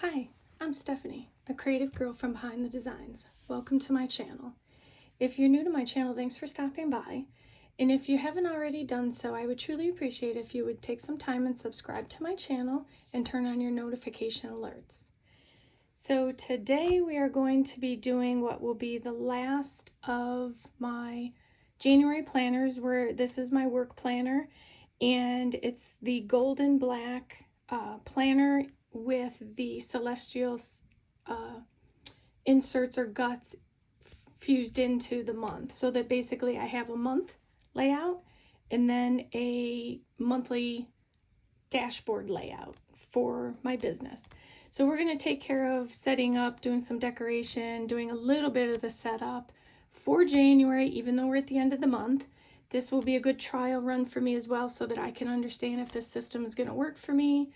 Hi, I'm Stephanie, the creative girl from behind the designs. Welcome to my channel. If you're new to my channel, thanks for stopping by. And if you haven't already done so, I would truly appreciate if you would take some time and subscribe to my channel and turn on your notification alerts. So today we are going to be doing what will be the last of my January planners, where this is my work planner, and it's the golden black planner with the celestial inserts or guts fused into the month, so that basically I have a month layout and then a monthly dashboard layout for my business. So we're going to take care of setting up, doing some decoration, doing a little bit of the setup for January, even though we're at the end of the month. This will be a good trial run for me as well, so that I can understand if this system is going to work for me.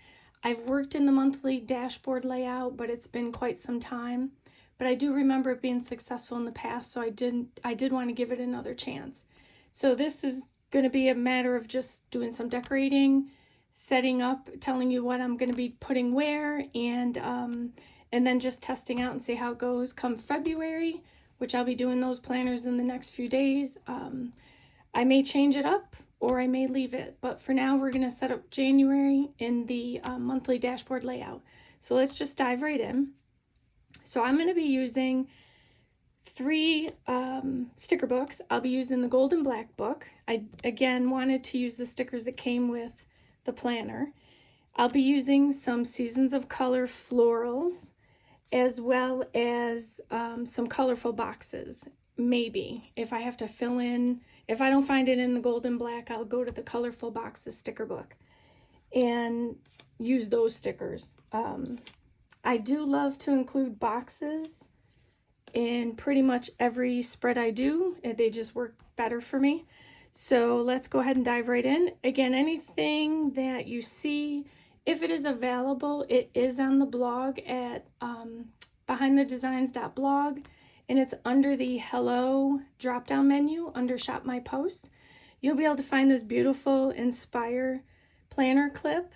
I've worked in the monthly dashboard layout, but it's been quite some time. But I do remember it being successful in the past, so I did want to give it another chance. So this is going to be a matter of just doing some decorating, setting up, telling you what I'm going to be putting where, and then just testing out and see how it goes come February, which I'll be doing those planners in the next few days. I may change it up or I may leave it, but for now we're going to set up January in the monthly dashboard layout. So let's just dive right in. So I'm going to be using 3 sticker books. I'll be using the gold and black book. I again wanted to use the stickers that came with the planner. I'll be using some Seasons of Color florals, as well as some colorful boxes. Maybe if I have to fill in, if I don't find it in the gold and black, I'll go to the colorful boxes sticker book and use those stickers. I do love to include boxes in pretty much every spread I do. They just work better for me. So let's go ahead and dive right in. Again, anything that you see, if it is available, it is on the blog at behindthedesigns.blog, and it's under the Hello drop-down menu under Shop My Posts. You'll be able to find this beautiful Inspire planner clip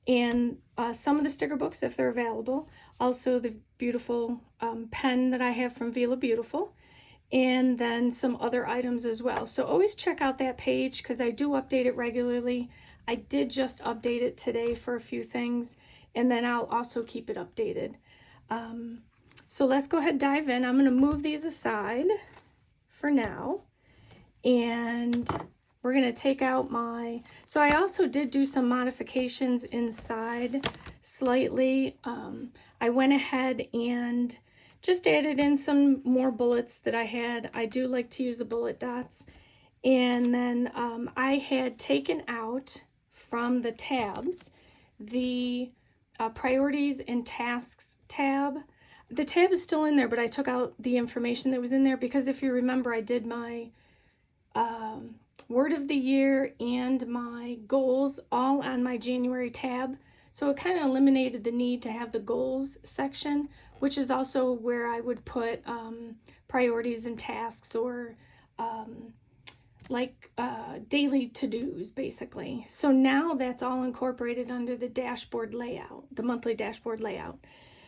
and some of the sticker books if they're available. Also the beautiful pen that I have from Vila Beautiful, and then some other items as well. So always check out that page because I do update it regularly. I did just update it today for a few things, and then I'll also keep it updated. So let's go ahead and dive in. I'm going to move these aside for now, and we're going to take out my, so I also did do some modifications inside slightly. I went ahead and just added in some more bullets that I had. I do like to use the bullet dots. And then I had taken out from the tabs the priorities and tasks tab. The tab is still in there, but I took out the information that was in there because if you remember, I did my word of the year and my goals all on my January tab. So it kind of eliminated the need to have the goals section, which is also where I would put priorities and tasks, or daily to-dos basically. So now that's all incorporated under the dashboard layout, the monthly dashboard layout.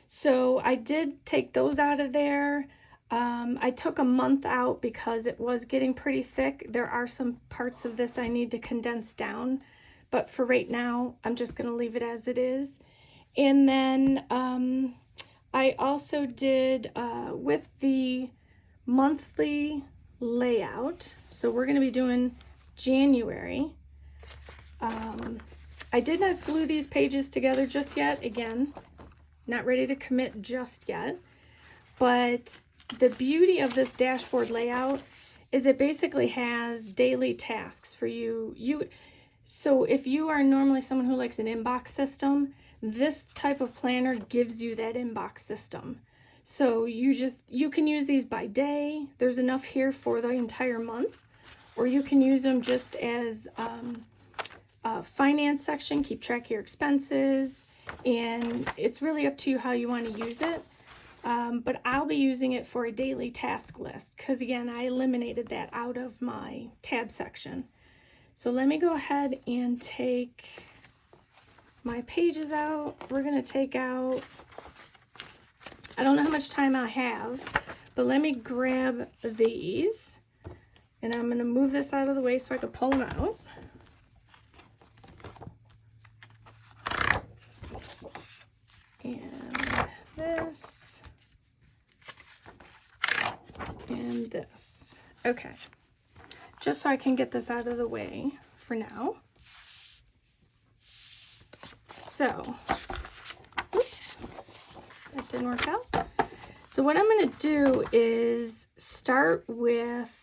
So I did take those out of there. I took a month out because it was getting pretty thick. There are some parts of this I need to condense down, but for right now, I'm just going to leave it as it is. And then I also did with the monthly layout, so we're going to be doing January. I did not glue these pages together just yet. Again, not ready to commit just yet, but the beauty of this dashboard layout is it basically has daily tasks for you. So if you are normally someone who likes an inbox system, this type of planner gives you that inbox system. So you can use these by day. There's enough here for the entire month, or you can use them just as a finance section, keep track of your expenses, and it's really up to you how you want to use it. But I'll be using it for a daily task list because again, I eliminated that out of my tab section. So let me go ahead and take my pages out. We're going to take out I don't know how much time I have, but let me grab these. And I'm going to move this out of the way so I can pull them out. And this. And this. Okay. Just so I can get this out of the way for now. So, oops, that didn't work out. So what I'm going to do is start with,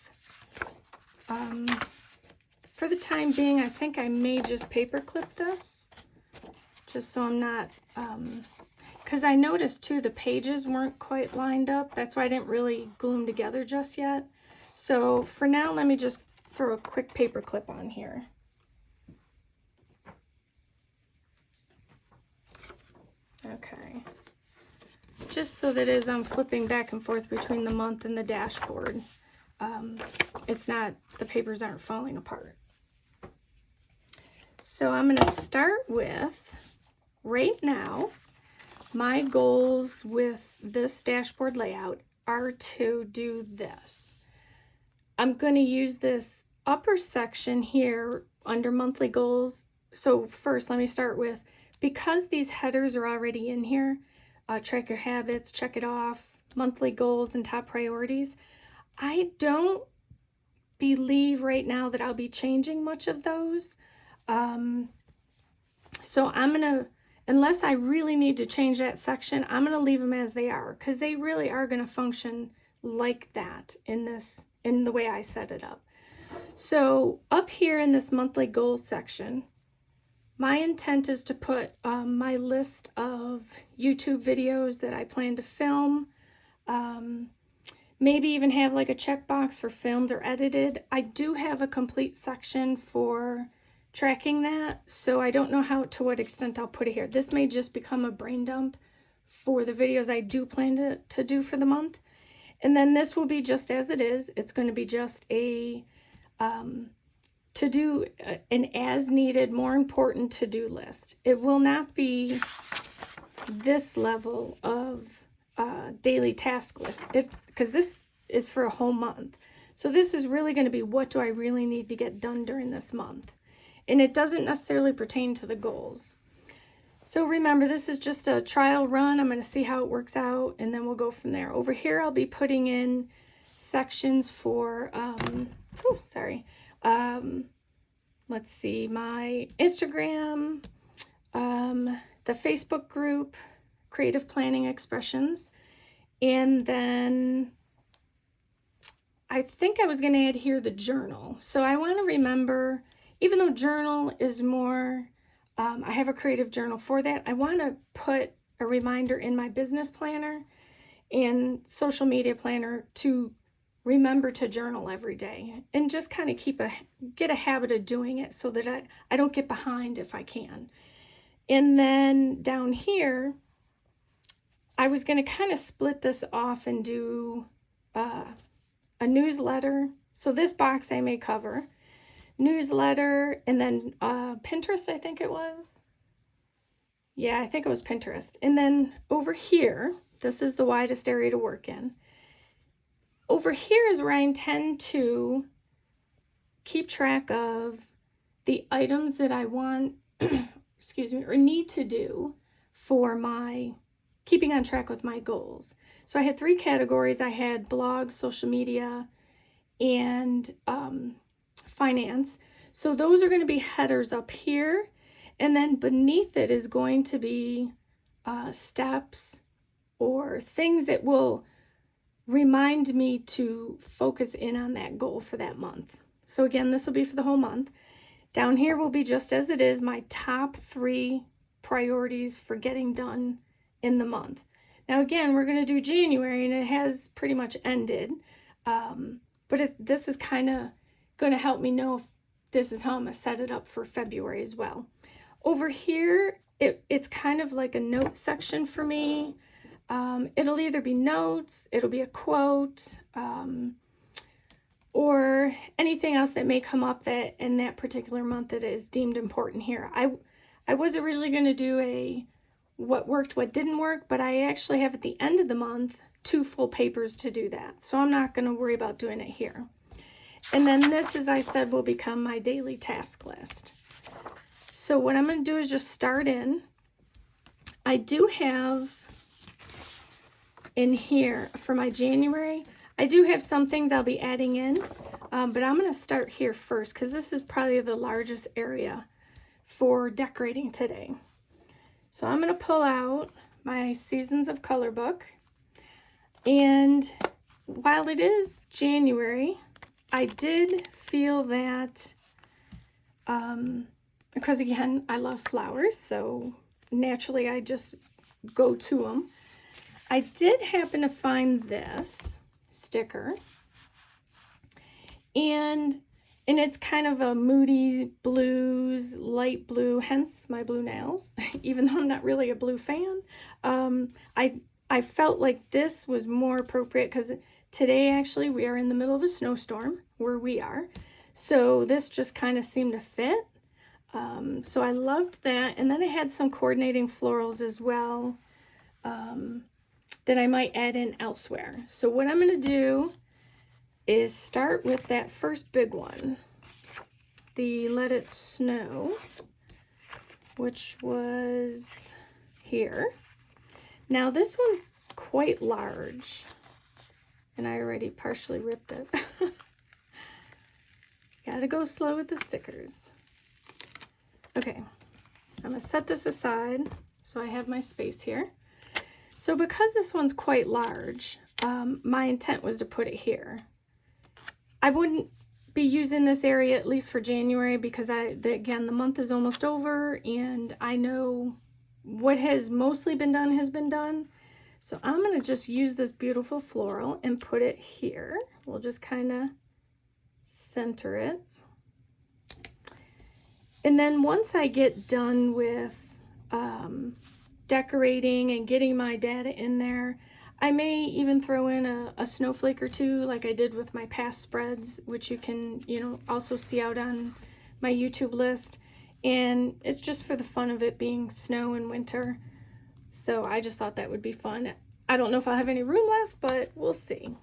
for the time being, I think I may just paper clip this, just so I'm not, because I noticed too the pages weren't quite lined up. That's why I didn't really glue them together just yet. So for now, let me just throw a quick paper clip on here. Okay. Just so that as I'm flipping back and forth between the month and the dashboard, it's not, the papers aren't falling apart. So I'm going to start with, right now, my goals with this dashboard layout are to do this. I'm going to use this upper section here under monthly goals. So first, let me start with, because these headers are already in here, track your habits, check it off, monthly goals, and top priorities, I don't believe right now that I'll be changing much of those. So I'm going to, unless I really need to change that section, I'm going to leave them as they are, because they really are going to function like that in this, in the way I set it up. So up here in this monthly goals section, my intent is to put my list of YouTube videos that I plan to film, maybe even have like a checkbox for filmed or edited. I do have a complete section for tracking that, so I don't know how, to what extent I'll put it here. This may just become a brain dump for the videos I do plan to do for the month. And then this will be just as it is. It's going to be just a to do an as needed, more important to-do list. It will not be this level of daily task list. It's because this is for a whole month. So this is really going to be, what do I really need to get done during this month? And it doesn't necessarily pertain to the goals. So remember, this is just a trial run. I'm going to see how it works out, and then we'll go from there. Over here, I'll be putting in sections for, let's see, my Instagram, the Facebook group, Creative Planning Expressions, and then I think I was going to add here the journal. So I want to remember, even though journal is more, I have a creative journal for that, I want to put a reminder in my business planner and social media planner to remember to journal every day, and just kind of get a habit of doing it so that I don't get behind if I can. And then down here, I was going to kind of split this off and do a newsletter. So this box I may cover, newsletter, and then Pinterest, I think it was. Yeah, I think it was Pinterest. And then over here, this is the widest area to work in. Over here is where I intend to keep track of the items that I want, excuse me, or need to do for my keeping on track with my goals. So I had 3 categories. I had blog, social media, and finance. So those are going to be headers up here. And then beneath it is going to be steps or things that will remind me to focus in on that goal for that month. So again, this will be for the whole month. Down here will be just as it is, my top 3 priorities for getting done in the month. Now again, we're going to do January, and it has pretty much ended. But this is kind of going to help me know if this is how I'm going to set it up for February as well. Over here, it's kind of like a note section for me. It'll either be notes, it'll be a quote, or anything else that may come up that in that particular month that is deemed important here. I was originally going to do a what worked, what didn't work, but I actually have at the end of the month 2 full papers to do that. So I'm not going to worry about doing it here. And then this, as I said, will become my daily task list. So what I'm going to do is just start in. I do have in here for my January, I do have some things I'll be adding in, but I'm going to start here first because this is probably the largest area for decorating today. So I'm going to pull out my Seasons of Color book, and while it is January, I did feel that, because again, I love flowers, so naturally I just go to them. I did happen to find this sticker, and it's kind of a moody blues, light blue, hence my blue nails, even though I'm not really a blue fan. I felt like this was more appropriate because today actually we are in the middle of a snowstorm where we are. So this just kind of seemed to fit. So I loved that. And then I had some coordinating florals as well that I might add in elsewhere. So what I'm going to do is start with that first big one, the Let It Snow, which was here. Now this one's quite large, and I already partially ripped it. Gotta go slow with the stickers. Okay, I'm gonna set this aside so I have my space here. So because this one's quite large, my intent was to put it here. I wouldn't be using this area at least for January because again, the month is almost over and I know what has mostly been done has been done. So I'm going to just use this beautiful floral and put it here. We'll just kind of center it. And then once I get done with decorating and getting my data in there, I may even throw in a snowflake or two like I did with my past spreads, which you can, also see out on my YouTube list. And it's just for the fun of it being snow and winter. So I just thought that would be fun. I don't know if I'll have any room left, but we'll see.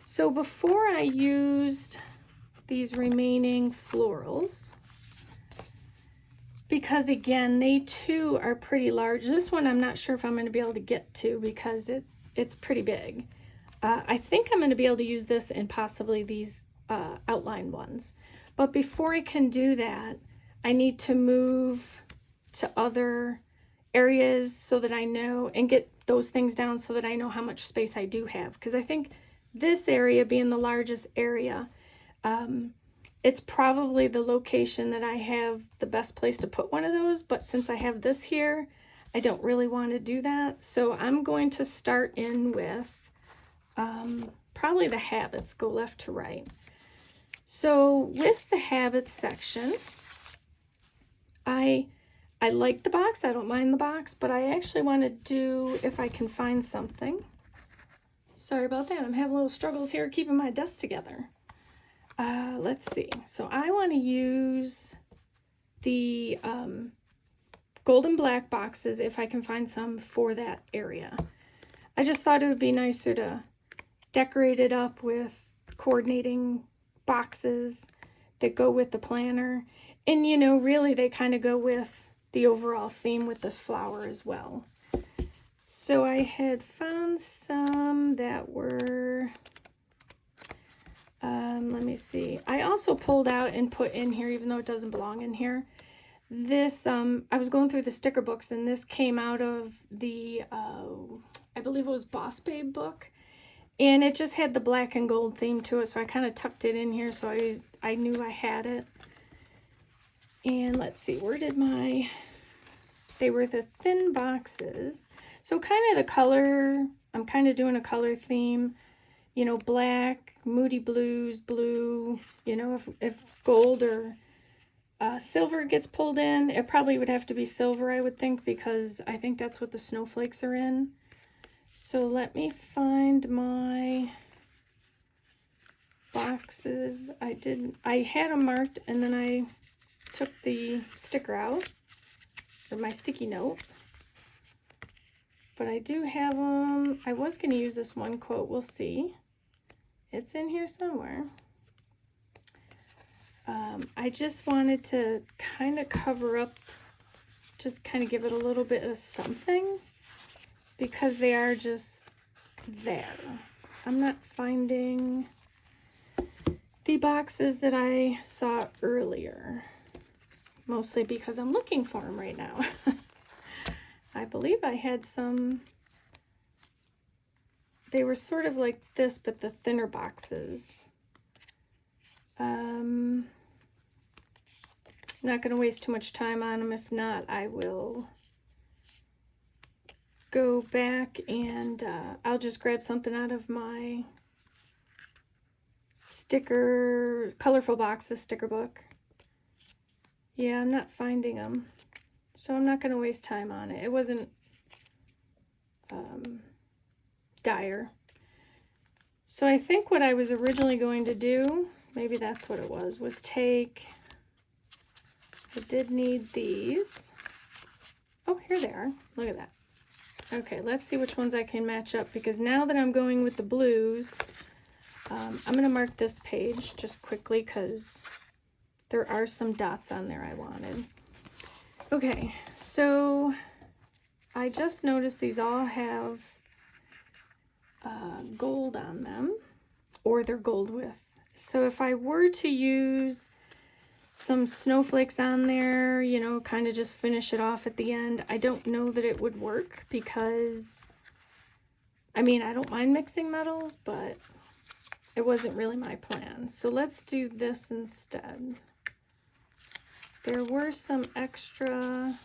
So before I used these remaining florals, because again, they too are pretty large. This one I'm not sure if I'm going to be able to get to because it's pretty big. I think I'm going to be able to use this and possibly these outline ones. But before I can do that, I need to move to other areas so that I know and get those things down so that I know how much space I do have. Because I think this area being the largest area, it's probably the location that I have the best place to put one of those. But since I have this here, I don't really want to do that. So I'm going to start in with probably the habits, go left to right. So with the habits section, I like the box. I don't mind the box, but I actually want to do, if I can find something. Sorry about that. I'm having little struggles here keeping my desk together. Let's see. So I want to use the gold and black boxes if I can find some for that area. I just thought it would be nicer to decorate it up with coordinating boxes that go with the planner. And really they kind of go with the overall theme with this flower as well. So I had found some that were, let me see. I also pulled out and put in here, even though it doesn't belong in here, this, I was going through the sticker books and this came out of the, I believe it was Boss Babe book. And it just had the black and gold theme to it. So I kind of tucked it in here so I knew I had it. And let's see, where did they were the thin boxes. So kind of the color, I'm kind of doing a color theme, black, moody blues, blue, if gold or silver gets pulled in, it probably would have to be silver, I would think, because I think that's what the snowflakes are in. So let me find my boxes. I had them marked and then I took the sticker out, or my sticky note. but I do have them. I was going to use this one quote. We'll see. It's in here somewhere. I just wanted to kind of cover up, just kind of give it a little bit of something, because they are just there. I'm not finding the boxes that I saw earlier, mostly because I'm looking for them right now. I believe I had some, they were sort of like this, but the thinner boxes. Not going to waste too much time on them. If not, I will go back and I'll just grab something out of my colorful boxes sticker book. Yeah, I'm not finding them, so I'm not going to waste time on it. It wasn't dire. So I think what I was originally going to do, maybe that's what it was take, I did need these. Oh, here they are. Look at that. Okay, let's see which ones I can match up, because now that I'm going with the blues, I'm going to mark this page just quickly because there are some dots on there I wanted. Okay, so I just noticed these all have gold on them, or they're gold with. So if I were to use some snowflakes on there, you know, kind of just finish it off at the end, I don't know that it would work, because I mean, I don't mind mixing metals, but it wasn't really my plan. So let's do this instead. There were some extra,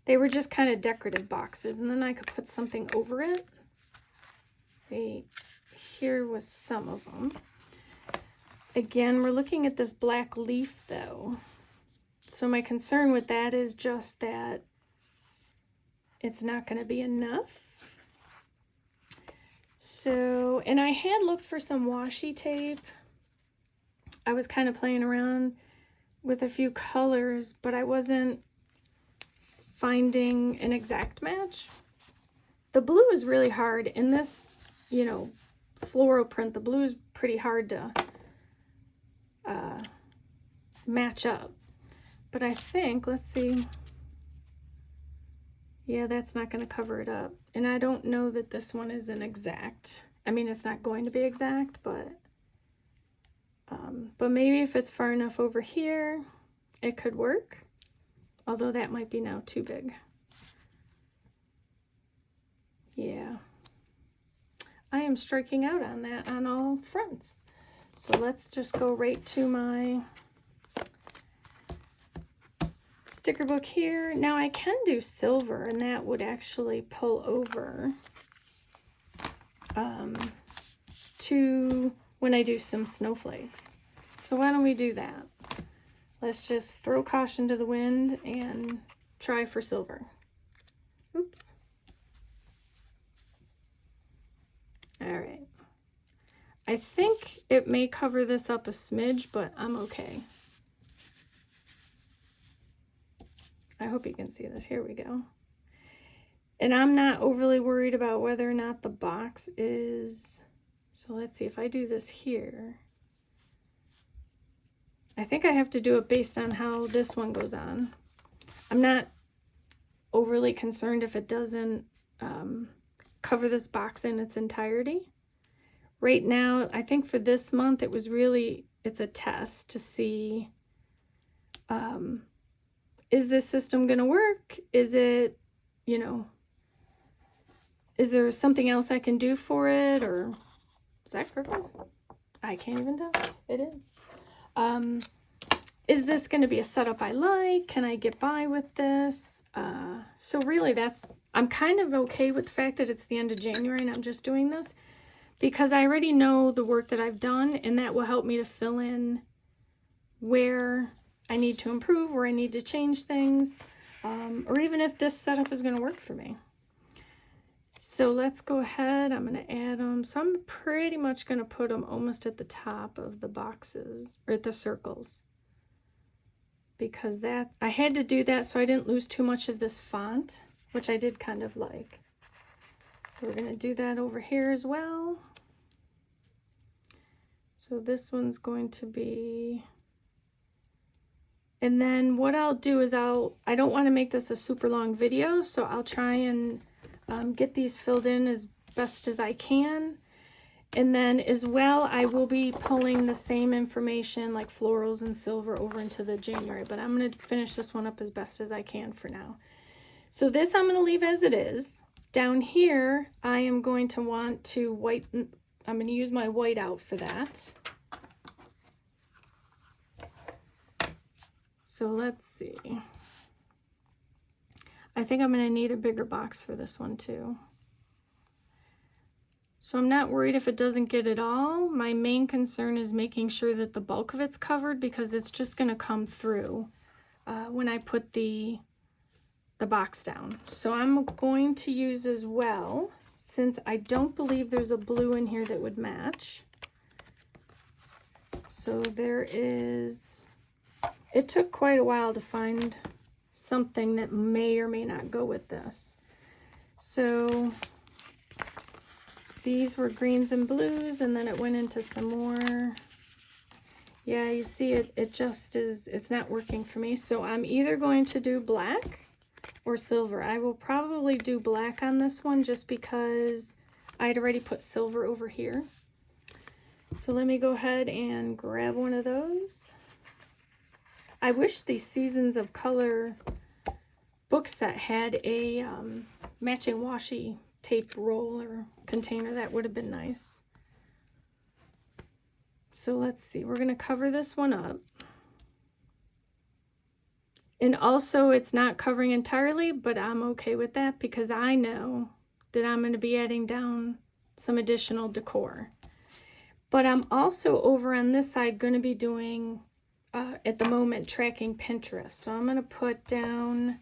they were just kind of decorative boxes, and then I could put something over it. Here was some of them. Again, we're looking at this black leaf though. So my concern with that is just that it's not going to be enough. So, and I had looked for some washi tape. I was kind of playing around with a few colors, but I wasn't finding an exact match. The blue is really hard in this, you know, floral print. The blue is pretty hard to match up. But I think, let's see. Yeah, that's not going to cover it up. And I don't know that this one is an exact. I mean, it's not going to be exact, but maybe if it's far enough over here, it could work. Although that might be now too big. Yeah. I am striking out on that on all fronts. So let's just go right to my sticker book here. Now I can do silver, and that would actually pull over to when I do some snowflakes. So why don't we do that? Let's just throw caution to the wind and try for silver. Oops. All right. I think it may cover this up a smidge, but I'm okay. I hope you can see this. Here we go. And I'm not overly worried about whether or not the box is, so let's see if I do this here. I think I have to do it based on how this one goes on. I'm not overly concerned if it doesn't cover this box in its entirety. Right now, I think for this month, it was really, it's a test to see, is this system going to work? Is it, you know, is there something else I can do for it? Or is that purple? I can't even tell. It is. Is this going to be a setup I like? Can I get by with this? So really I'm kind of okay with the fact that it's the end of January and I'm just doing this, because I already know the work that I've done, and that will help me to fill in where I need to improve, where I need to change things, or even if this setup is going to work for me. So let's go ahead. I'm going to add them. So I'm pretty much going to put them almost at the top of the boxes, or at the circles, because that I had to do that so I didn't lose too much of this font. which I did kind of like. So we're going to do that over here as well. So this one's going to be, and then what I'll do is I don't want to make this a super long video, so I'll try and get these filled in as best as I can. And then as well, I will be pulling the same information like florals and silver over into the January, but I'm going to finish this one up as best as I can for now. So this I'm going to leave as it is. Down here, I am going to want to whiten, I'm going to use my white out for that. So let's see. I think I'm going to need a bigger box for this one too. So I'm not worried if it doesn't get it all. My main concern is making sure that the bulk of it's covered, because it's just going to come through when I put the box down. So I'm going to use as well, since I don't believe there's a blue in here that would match. So there is, it took quite a while to find something that may or may not go with this. So these were greens and blues, and then it went into some more. Yeah, you see it just is, it's not working for me. So I'm either going to do black or silver. I will probably do black on this one just because I'd already put silver over here. So let me go ahead and grab one of those. I wish the Seasons of Color book set had a matching washi tape roll or container. That would have been nice. So let's see, we're going to cover this one up. And also it's not covering entirely, but I'm okay with that because I know that I'm going to be adding down some additional decor. But I'm also over on this side going to be doing, at the moment, tracking Pinterest. So I'm going to put down,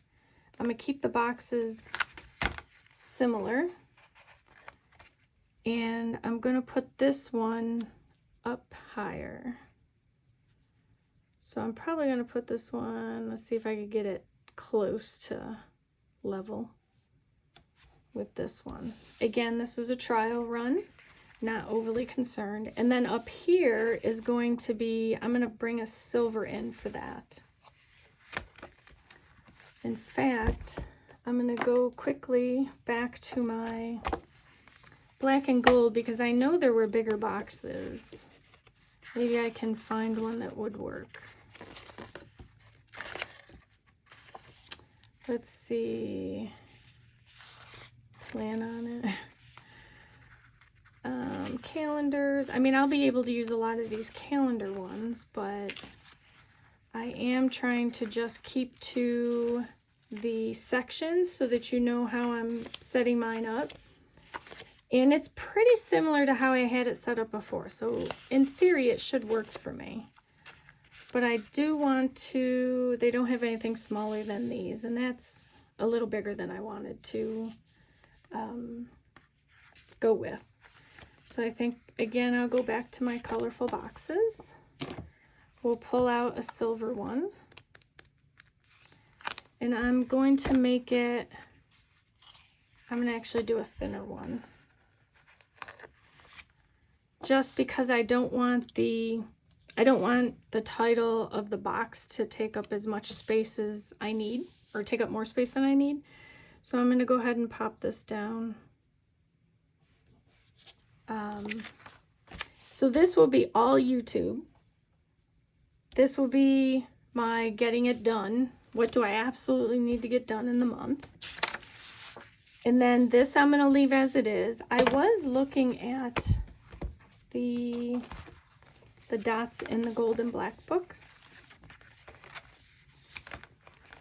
I'm going to keep the boxes similar. And I'm going to put this one up higher. So I'm probably going to put this one, let's see if I could get it close to level with this one. Again, this is a trial run, not overly concerned. And then up here is going to be, I'm going to bring a silver in for that. In fact, I'm going to go quickly back to my black and gold because I know there were bigger boxes. Maybe I can find one that would work. Let's see. Plan on it. Calendars. I mean, I'll be able to use a lot of these calendar ones, but I am trying to just keep to the sections so that you know how I'm setting mine up. And it's pretty similar to how I had it set up before. So in theory, it should work for me. But I do want to, they don't have anything smaller than these. And that's a little bigger than I wanted to go with. So I think, again, I'll go back to my colorful boxes. We'll pull out a silver one. And I'm going to make it, I'm going to actually do a thinner one. Just because I don't want the title of the box to take up as much space as I need, or take up more space than I need. So I'm going to go ahead and pop this down. So this will be all YouTube. This will be my getting it done. What do I absolutely need to get done in the month? And then this I'm going to leave as it is. I was looking at the dots in the gold and black book.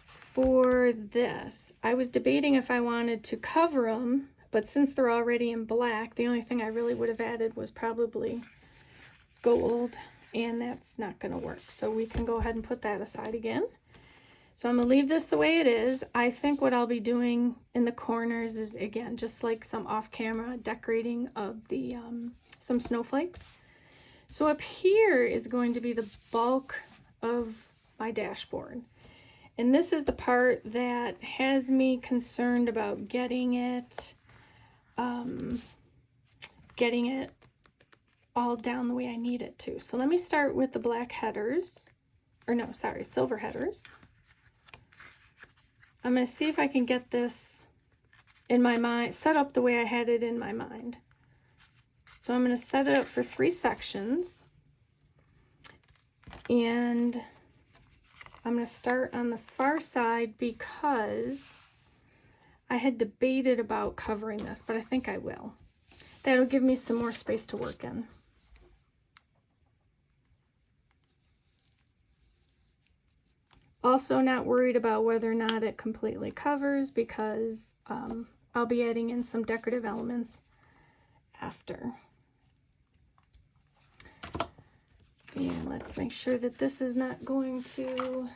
For this, I was debating if I wanted to cover them, but since they're already in black, the only thing I really would have added was probably gold, and that's not going to work. So we can go ahead and put that aside again. So I'm going to leave this the way it is. I think what I'll be doing in the corners is, again, just like some off-camera decorating of the some snowflakes. So up here is going to be the bulk of my dashboard. And this is the part that has me concerned about getting it all down the way I need it to. So let me start with the black headers, or no, sorry, silver headers. I'm going to see if I can get this in my mind, set up the way I had it in my mind. So I'm going to set it up for 3 sections, and I'm going to start on the far side because I had debated about covering this, but I think I will. That'll give me some more space to work in. Also not worried about whether or not it completely covers because I'll be adding in some decorative elements after. And let's make sure that this is not going to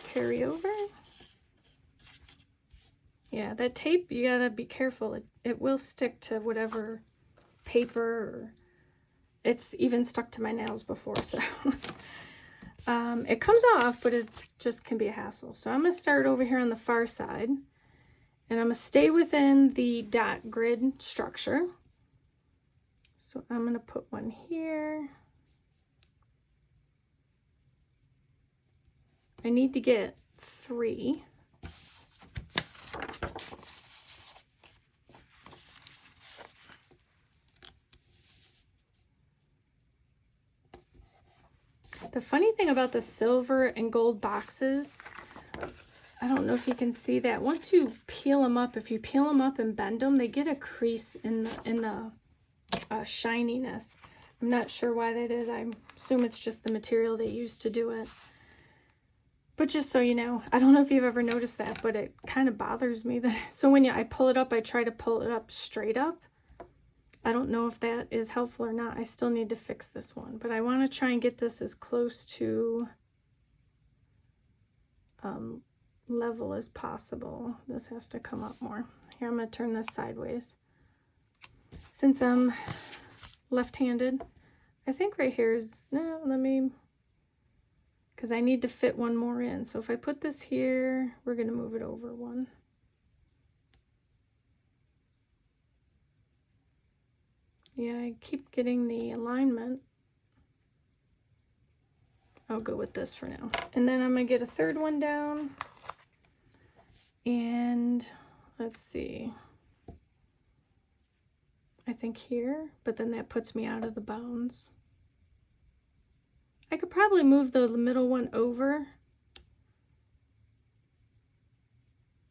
carry over. Yeah, that tape, you gotta be careful. It will stick to whatever paper, or it's even stuck to my nails before, so it comes off, but it just can be a hassle. So I'm gonna start over here on the far side, and I'm gonna stay within the dot grid structure. So I'm gonna put one here. I need to get 3. The funny thing about the silver and gold boxes, I don't know if you can see that. Once you peel them up, if you peel them up and bend them, they get a crease in the shininess. I'm not sure why that is. I assume it's just the material they use to do it. But just so you know, I don't know if you've ever noticed that, but it kind of bothers me. So when I pull it up, I try to pull it up straight up. I don't know if that is helpful or not. I still need to fix this one, but I want to try and get this as close to level as possible. This has to come up more. Here, I'm going to turn this sideways. Since I'm left-handed, I think right here is, no, let me, because I need to fit one more in. So if I put this here, we're going to move it over one. Yeah, I keep getting the alignment. I'll go with this for now. And then I'm going to get a third one down. And let's see. I think here, but then that puts me out of the bounds. I could probably move the middle one over.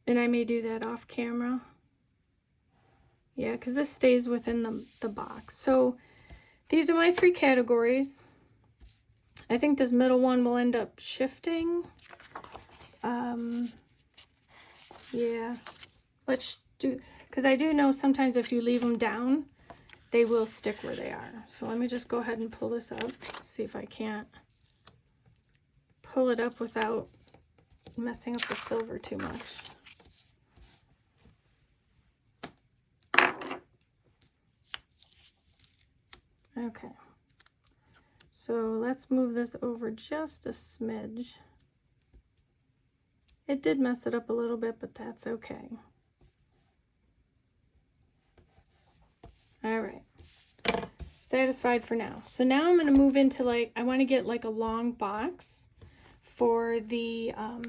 And I may do that off camera. Yeah, because this stays within the box. So these are my 3 categories. I think this middle one will end up shifting. Yeah, let's do, because I do know sometimes if you leave them down, they will stick where they are. So let me just go ahead and pull this up, see if I can't pull it up without messing up the silver too much. Okay, so let's move this over just a smidge. It did mess it up a little bit, but that's okay. All right, satisfied for now. So now I'm going to move into, like, I want to get like a long box for the, I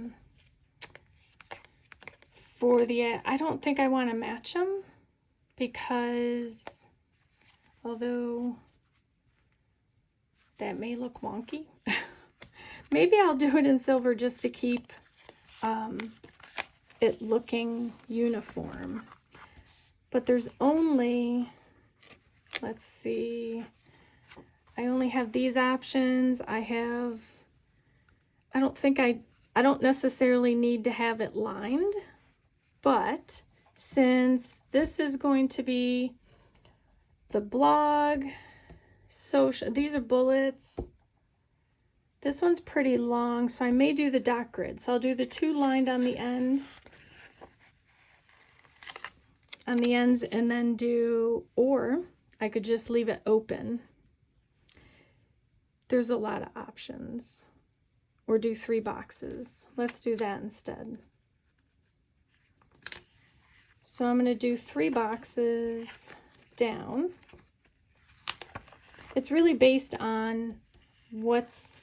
don't think I want to match them because although that may look wonky, maybe I'll do it in silver just to keep it looking uniform. But there's only, let's see, I only have these options. I don't necessarily need to have it lined, but since this is going to be the blog, social, these are bullets. This one's pretty long, so I may do the dot grid. So I'll do the 2 lined on the end, on the ends, and then do, or I could just leave it open. there's a lot of options. Or do 3 boxes. Let's do that instead. So I'm going to do 3 boxes down. It's really based on what's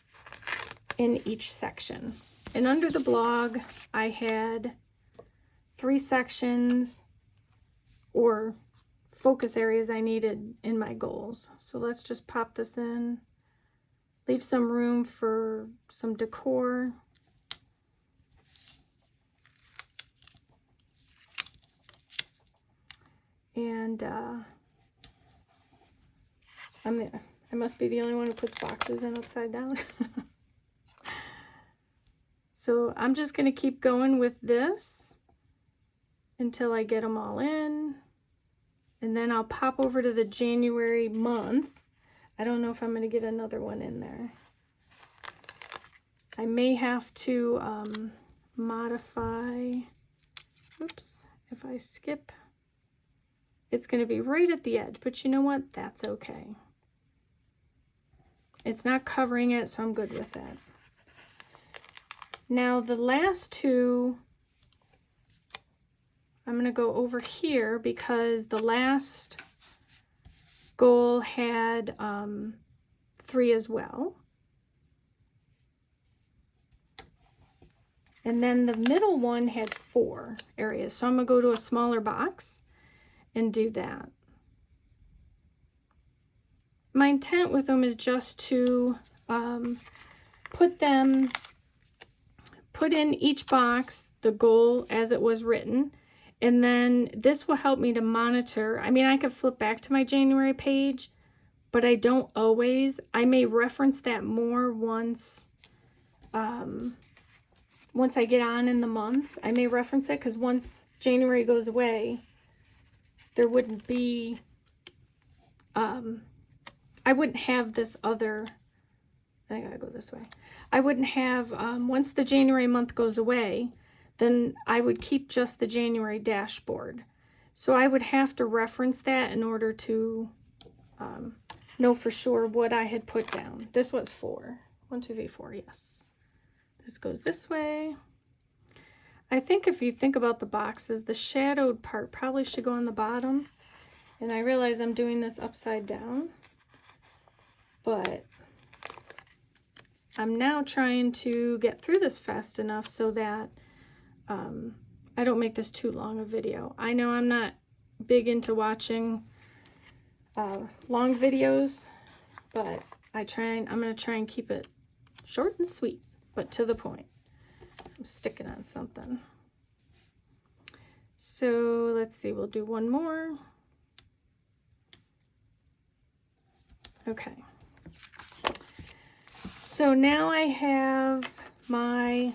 in each section. And under the blog, I had 3 sections or focus areas I needed in my goals. So let's just pop this in. Leave some room for some decor. And I must be the only one who puts boxes in upside down. So I'm just going to keep going with this until I get them all in. And then I'll pop over to the January month. I don't know if I'm going to get another one in there. I may have to modify. Oops, if I skip, it's going to be right at the edge. But you know what? That's okay. It's not covering it, so I'm good with that. Now the last 2, I'm going to go over here because the last goal had 3 as well. And then the middle one had 4 areas. So I'm going to go to a smaller box and do that. My intent with them is just to put in each box the goal as it was written, and then this will help me to monitor. I mean, I could flip back to my January page, but I don't always. I may reference that more once I get on in the months. I may reference it because once January goes away, there wouldn't be I wouldn't have this other, I gotta go this way. I wouldn't have, once the January month goes away, then I would keep just the January dashboard. So I would have to reference that in order to know for sure what I had put down. This was 4. 1, 2, 3, 4, yes. This goes this way. I think if you think about the boxes, the shadowed part probably should go on the bottom. And I realize I'm doing this upside down. But I'm now trying to get through this fast enough so that I don't make this too long a video. I know I'm not big into watching long videos, but I'm going to try and keep it short and sweet, but to the point. I'm sticking on something. So let's see, we'll do one more. Okay. So now I have my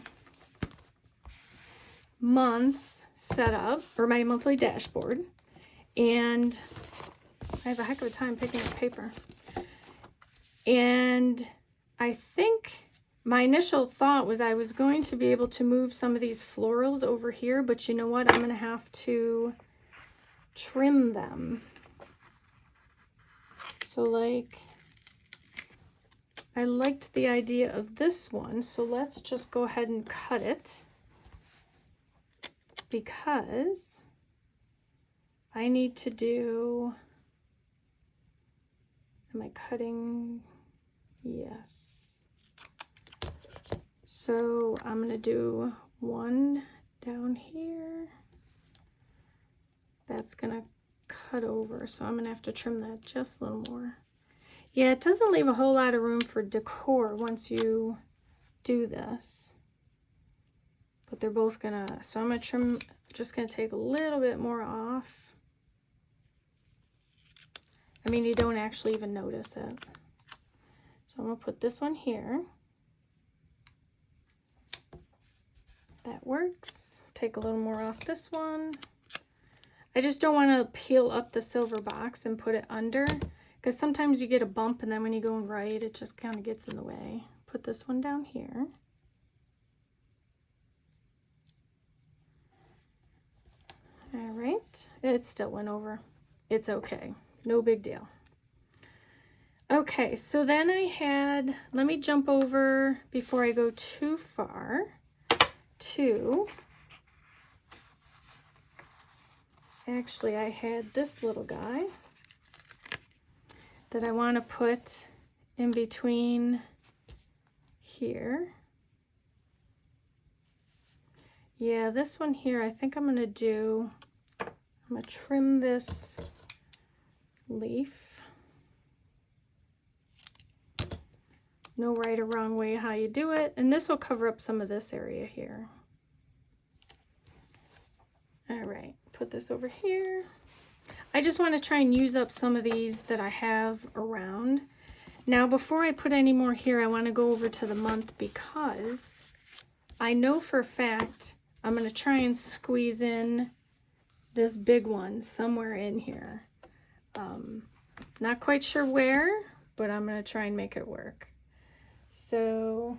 months set up, or my monthly dashboard, and I have a heck of a time picking up paper. And I think my initial thought was I was going to be able to move some of these florals over here, but you know what? I'm going to have to trim them. So like, I liked the idea of this one, so let's just go ahead and cut it because I need to do, am I cutting? Yes. So I'm going to do one down here. That's going to cut over, so I'm going to have to trim that just a little more. Yeah, it doesn't leave a whole lot of room for decor once you do this. But they're both gonna, so I'm gonna trim, just gonna take a little bit more off. I mean, you don't actually even notice it. So I'm gonna put this one here. That works. Take a little more off this one. I just don't want to peel up the silver box and put it under, because sometimes you get a bump and then when you go and write, it just kind of gets in the way. Put this one down here. All right, it still went over. It's okay, no big deal. Okay, so then I had, let me jump over before I go too far to, actually I had this little guy that I want to put in between here. Yeah, this one here, I think I'm going to trim this leaf. No right or wrong way how you do it. And this will cover up some of this area here. All right, put this over here. I just want to try and use up some of these that I have around. Now, before I put any more here, I want to go over to the month because I know for a fact I'm going to try and squeeze in this big one somewhere in here. Not quite sure where, but I'm going to try and make it work. So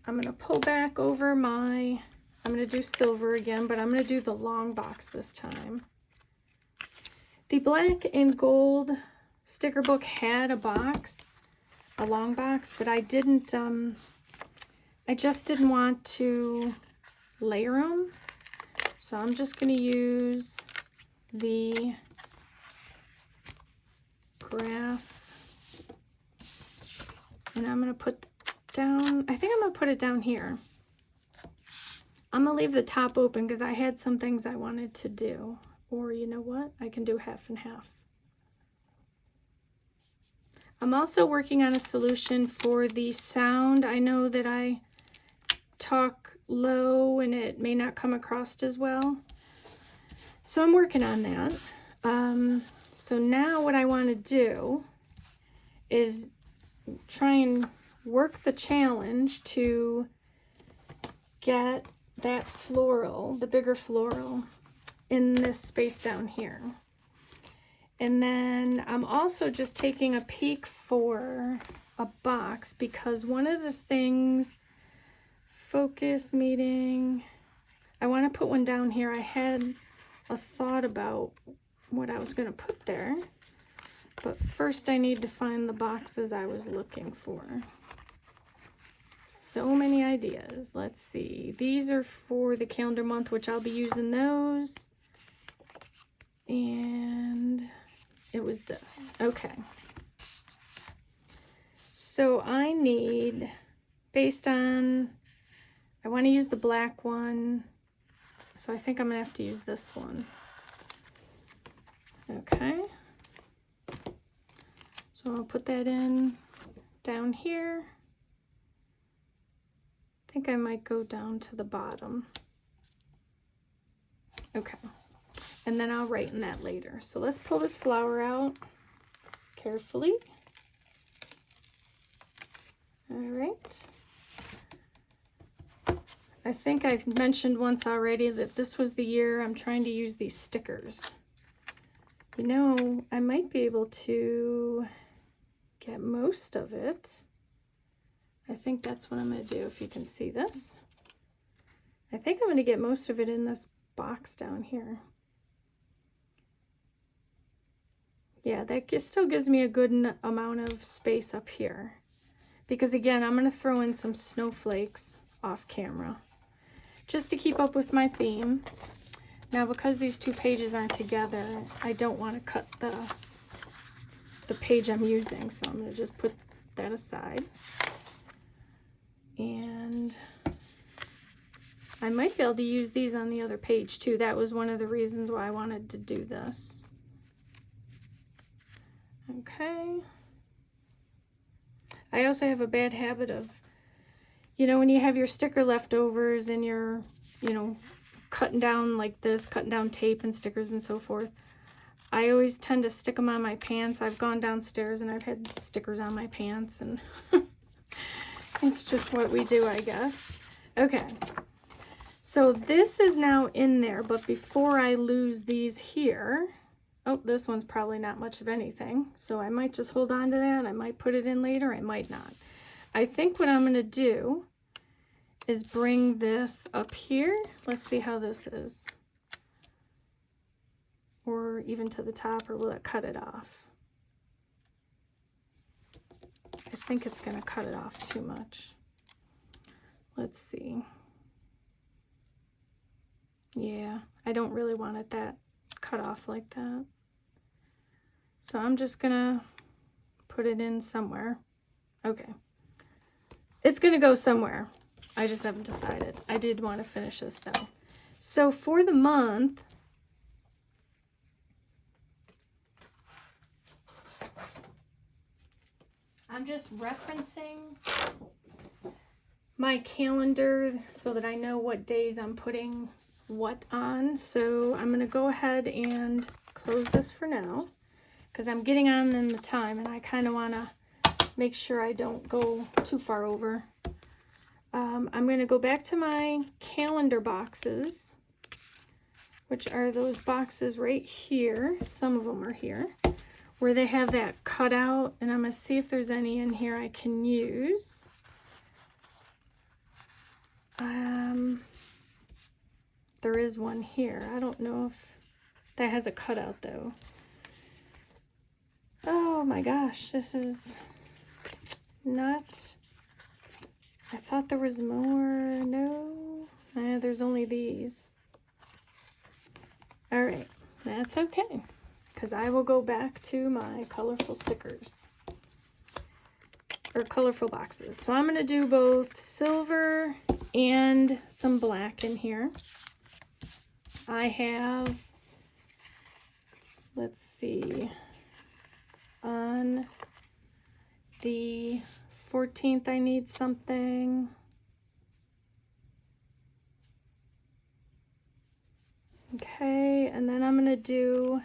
I'm going to pull back over I'm going to do silver again, but I'm going to do the long box this time. The black and gold sticker book had a long box, but I didn't, I just didn't want to layer them. So I'm just going to use the graph, and I'm going to put down, I think I'm going to put it down here. I'm going to leave the top open because I had some things I wanted to do. Or you know what? I can do half and half. I'm also working on a solution for the sound. I know that I talk low and it may not come across as well. So I'm working on that. So now what I want to do is try and work the challenge to get that floral, the bigger floral, in this space down here. And then I'm also just taking a peek for a box because one of the things, focus meeting, I want to put one down here. I had a thought about what I was going to put there, but first I need to find the boxes I was looking for. So many ideas. Let's see. These are for the calendar month, which I'll be using those. And it was this. Okay. So I need, based on, I want to use the black one. So I think I'm going to have to use this one. Okay. So I'll put that in down here. I think I might go down to the bottom. Okay. And then I'll write in that later. So let's pull this flower out carefully. All right. I think I've mentioned once already that this was the year I'm trying to use these stickers. You know, I might be able to get most of it. I think that's what I'm going to do, if you can see this. I think I'm going to get most of it in this box down here. Yeah, that still gives me a good amount of space up here. Because again, I'm going to throw in some snowflakes off camera, just to keep up with my theme. Now, because these two pages aren't together, I don't want to cut the page I'm using, so I'm going to just put that aside. And I might be able to use these on the other page too. That was one of the reasons why I wanted to do this. Okay. I also have a bad habit of, you know, when you have your sticker leftovers and you're, you know, cutting down like this, cutting down tape and stickers and so forth, I always tend to stick them on my pants. I've gone downstairs and I've had stickers on my pants, and it's just what we do, I guess. Okay. So this is now in there, but before I lose these here, oh, this one's probably not much of anything, so I might just hold on to that. I might put it in later, I might not. I think what I'm going to do is bring this up here. Let's see how this is. Or even to the top, or will it cut it off? think it's going to cut it off too much. Let's see. Yeah, I don't really want it that cut off like that. So I'm just going to put it in somewhere. Okay. It's going to go somewhere. I just haven't decided. I did want to finish this though. So for the month, I'm just referencing my calendar so that I know what days I'm putting what on. So I'm going to go ahead and close this for now because I'm getting on in the time and I kind of want to make sure I don't go too far over. I'm going to go back to my calendar boxes, which are those boxes right here. Some of them are here, where they have that cut out, and I'm going to see if there's any in here I can use. There is one here. I don't know if that has a cutout though. Oh my gosh, this is not... I thought there was more. No, there's only these. All right, that's okay, because I will go back to my colorful stickers, or colorful boxes. So I'm going to do both silver and some black in here. I have, let's see, on the 14th I need something. Okay, and then I'm going to do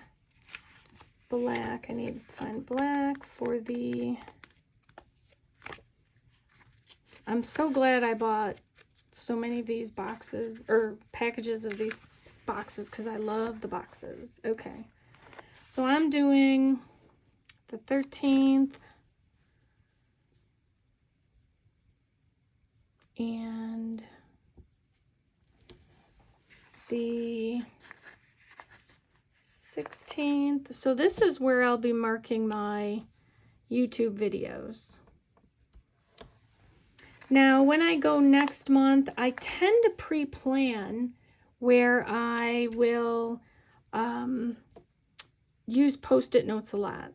black. I need to find black for the... I'm so glad I bought so many of these boxes, or packages of these boxes, because I love the boxes. Okay, so I'm doing the 13th and the 16th. So this is where I'll be marking my YouTube videos. Now, when I go next month, I tend to pre-plan where I will use Post-it notes a lot.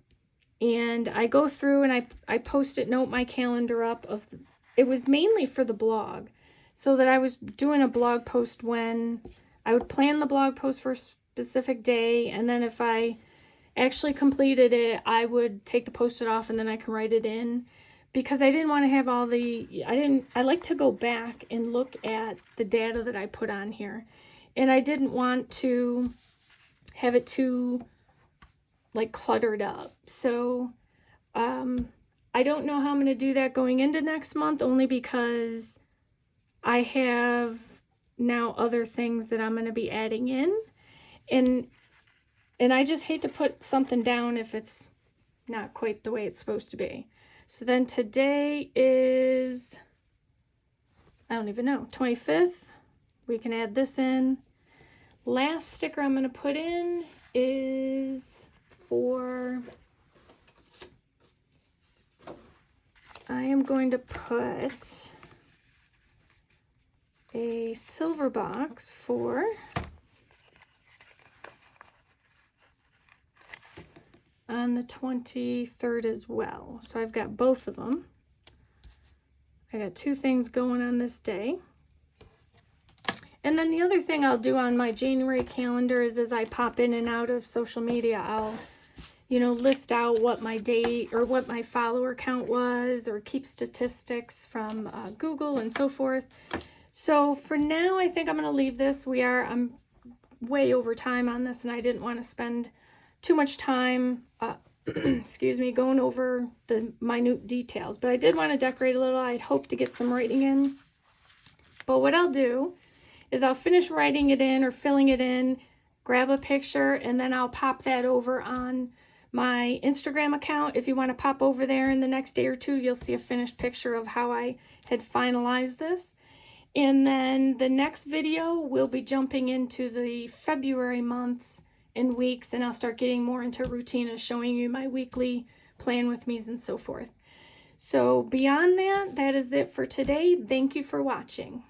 And I go through and I Post-it note my calendar up of... It was mainly for the blog, so that I was doing a blog post when I would plan the blog post for a specific day, and then if I actually completed it, I would take the Post-it off and then I can write it in, because I didn't want to have all the... I like to go back and look at the data that I put on here, and I didn't want to have it too like cluttered up. So I don't know how I'm going to do that going into next month, only because I have now other things that I'm going to be adding in. And I just hate to put something down if it's not quite the way it's supposed to be. So then today is, I don't even know, 25th. We can add this in. Last sticker I'm going to put in is for... I am going to put a silver box for on the 23rd as well. So I've got both of them. I got two things going on this day. And then the other thing I'll do on my January calendar is, as I pop in and out of social media, I'll list out what my date or what my follower count was, or keep statistics from Google and so forth. So for now, I think I'm going to leave this. I'm way over time on this, and I didn't want to spend too much time, excuse me, going over the minute details. But I did want to decorate a little. I'd hoped to get some writing in. But what I'll do is I'll finish writing it in or filling it in, grab a picture, and then I'll pop that over on my Instagram account. If you want to pop over there in the next day or two, you'll see a finished picture of how I had finalized this. And then the next video, we'll be jumping into the February months and weeks, and I'll start getting more into routine of showing you my weekly plan with me's and so forth. So beyond that, that is it for today. Thank you for watching.